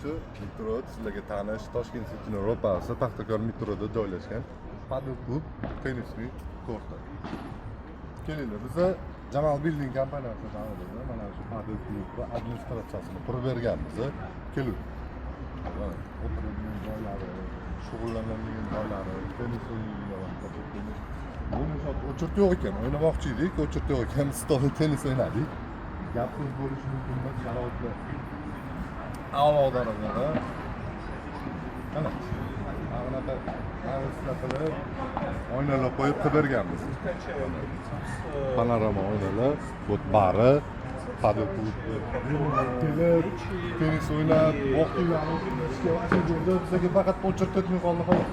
shu metro sizlarga tanish Toshkent City ro'parasi Paxtakor metroda joylashgan padel klub tennis korti. Kelinglar, biza Jamal Building kompaniyasi tomonidan mana shu padel klubni administratsiyasini qurib berganmiz. Keling. Mana o'tiradigan joylari, shug'ullanadigan joylari, tennis o'ynaydigan vaqtda buni o'chirt yo'q ekan, o'ynamoqchi edik, o'chirt yo'q ekan, stolda tennis o'ynadik. Gapsiz bo'lishi mumkin emas sharoitlar. A'lo darajada. Mana qilib oynalar qo'yib berganmiz. Panorama oynalar, bu bari, padel klubi, tennis o'ynab, vaqtlarni bizga faqat o'chirt etmay qoldi xolos.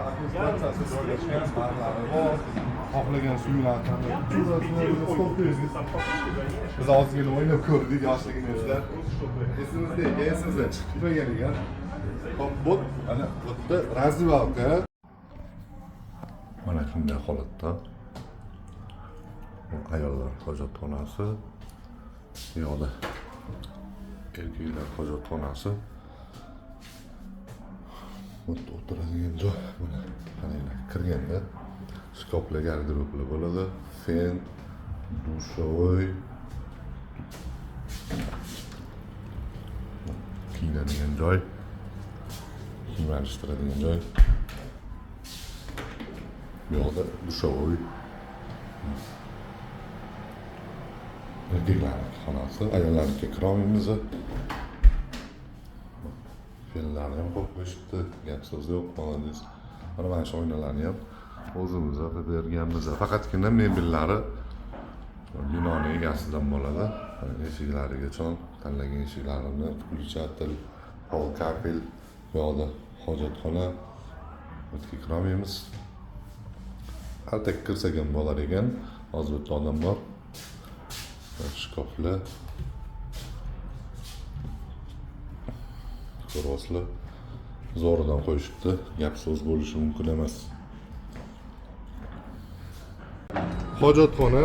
Administratsiyasi joylashgan barlari bor, xohlagan suyularni biz ozgina o'ynab ko'rdik yoshligimizda. Esimizda chiqib turgan ekan. Hop, bu ana bu yerda razvivalka. Mana shunday holatda. Ayollar hojatxonasi, bu yoqda erkaklar hojatxonasi. O'tiradigan joy mana qaranglar, kirganda shkaflar, garderoblar bo'ladi, fen, dushovoy, kiyinadigan joy, kiyim alishtiradigan joy. Bu yoqda dushovoy. Erkaklar xonasi, ayollarga kira olmaymiz. Filmlarni ham qo'yib qo'yishibdi, gap so'z yo'q, molodez. Mana shu oynalarni ham o'zimiz qilib berganmiz. Faqatgina mebellari binoning egasidan bo'ladi. Eshiklarigacha tanlagan eshiklarini включатель, pol kapel, bu yoqda hojatxona. O'tga kira olmaymiz. Albatta kirsak ham bo'lar ekan. Hozir bitta odam bor. Shkaflar. Ko'rasizlar, zo'ridan qo'yishibdi, gap so'z bo'lishi mumkin emas. Hojatxona,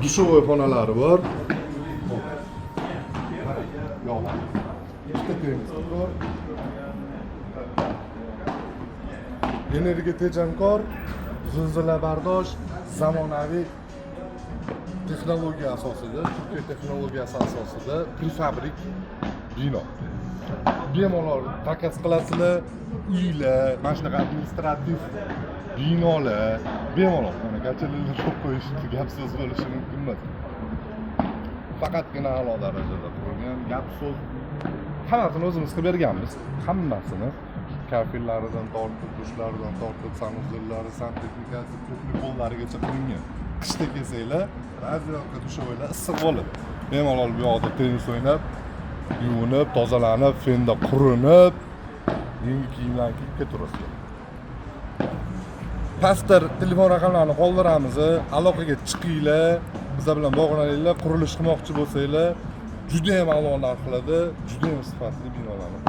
dushovoy xonalari bor. Yo'q. Ikkita tennis bor. Energiya tejamkor, zilzila bardosh, zamonaviy texnologiya asosida, Turkiya texnologiyasi asosida prefabrik bino. Bemalol takas qilasizlar, uylar, mana shunaqa administrativ binolar bemalol mana gachalarini qo'yib qo'yishdi, gap so'z bo'lishi mumkin emas. Faqatgina a'lo darajada qurilgan, gap so'z hammasini o'zimiz qilib berganmiz. Hammasini kafellaridan tortib, dushlaridan tortib, sanuzellari, santexnikasi, qo'llarigacha qilingan. Qishda kelsanglar, razvilovka dushovoylar issiq bo'ladi. Bemalol bu yoqda tennis o'ynab, yuvinib, tozalanib, fenda qurinib, yangi kiyimlarni kiyib keturasizlar. Pastda telefon raqamlarini qoldiramiz, aloqaga chiqinglar, biz bilan bog'laninglar, qurilish qilmoqchi bo'lsanglar, juda ham a'lo narxlarda, juda ham sifatli binolarni